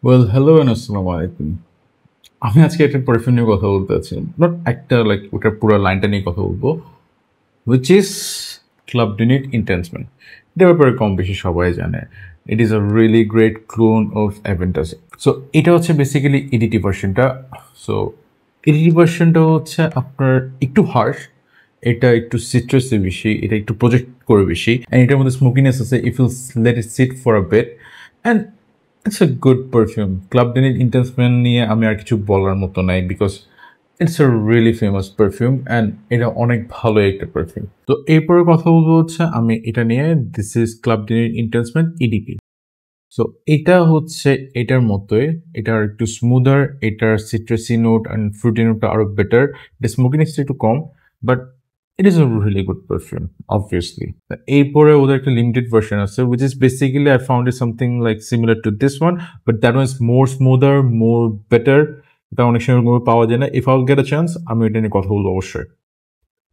Well hello and আসসালামু আলাইকুম। আমি আজকে একটা পারফিউম নিয়ে কথা বলতে চাচ্ছি। নট একটা লাইক ওটার পুরো লাইনটা নিয়ে কথা বলবো। Which is Club de Nuit Intense Man. এটার ব্যাপারে কম বেশি সবাই জানে। It is a really great clone of Aventus. So এটা হচ্ছে বেসিক্যালি ইডিটি ভার্সনটা। সো ইডিটি ভার্সনটা হচ্ছে আপনার একটু হার্শ, এটা একটু সিট্রাসে বেশি, এটা একটু প্রজেক্ট করে বেশি, অ্যান্ড এটার মধ্যে স্মোকিনেস আছে if you let it sit for a bit, and it's a good perfume. Club de Nuit Intense Man নিয়ে আমি আর কিছু বলার মতো নাই, because it's a really famous perfume and এটা অনেক ভালো একটা পারফিউম। তো এরপরে কথা বলবো হচ্ছে আমি এটা নিয়ে, this is Club de Nuit Intense Man EDP. So এটা হচ্ছে এটার মতোই, এটার একটু স্মুদার, এটার সিট্রাসি নোট অ্যান্ড ফ্রুটি নোটটা আরো বেটার, এটা স্মোকিনেসটা একটু কম, but it is a really good perfume obviously. এরপরে ওদের একটা লিমিটেড ভার্সন আছে which is basically I found it something like similar to this one, but that one is more smoother, more better. এটা অনেক সময় পাওয়া যায় না। If I will get a chance আমি এটা নিয়ে কথা বলবো অবশ্যই।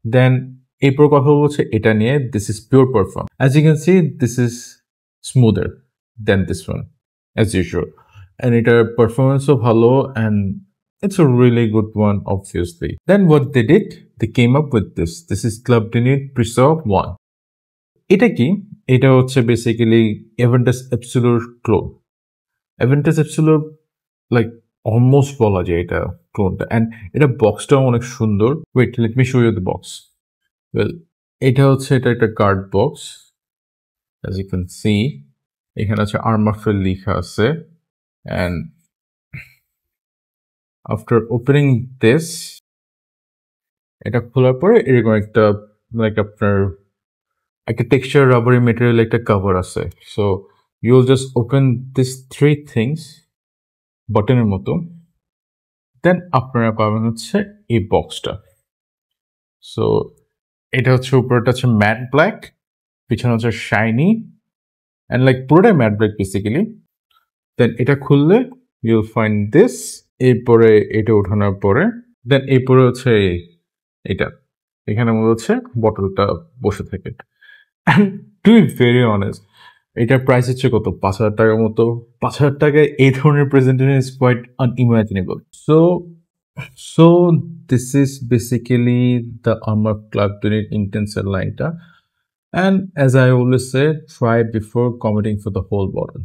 দেন এরপর কথা বলবো হচ্ছে এটা নিয়ে, this is pure perfume. As you can see this is smoother than this one as usual, and এটার পারফরমেন্সও ভালো, and it's a really good one obviously. Then what they did, they came up with this is Club Denit Preserve 1. এটা কি? এটা হচ্ছে basically Aventus absolute clone. Aventus absolute like almost বলা যায় এটা ক্লোনটা, অ্যান্ড এটা বক্সটাও অনেক সুন্দর। Wait, let me show you the box. Well, এটা হচ্ছে এটা একটা card box, as you can see এখানে আছে আর্মাফেল লেখা আছে, and after opening this, এটা খোলার পরে এরকম একটা লাইক আপনার একটা টেক্সচার রাবারি মেটেরিয়াল একটা কভার আছে। So you will just open this three things বাটনের মতো, দেন আপনারা পাবেন হচ্ছে এই বক্সটা। সো এটা হচ্ছে উপরটা হচ্ছে ম্যাট ব্ল্যাক, পিছনে হচ্ছে শাইনি, অ্যান্ড লাইক পুরোটাই ম্যাট ব্ল্যাক বেসিক্যালি। দেন এটা খুললে ইউল ফাইন্ড দিস। এরপরে এটা ওঠানোর পরে দেন এরপরে হচ্ছে এটা, এখানে মনে হচ্ছে বটলটা বসে থাকে। And to be very honest, এটার প্রাইস হচ্ছে কত, 5,000 টাকার মতো। 5,000 টাকায় এই ধরনের presentation is quite unimaginable. So so this is basically the আমার ক্লাব ডিনিট ইন্টেন্সের লাইনটা, and as I always say, try before committing for the whole bottle.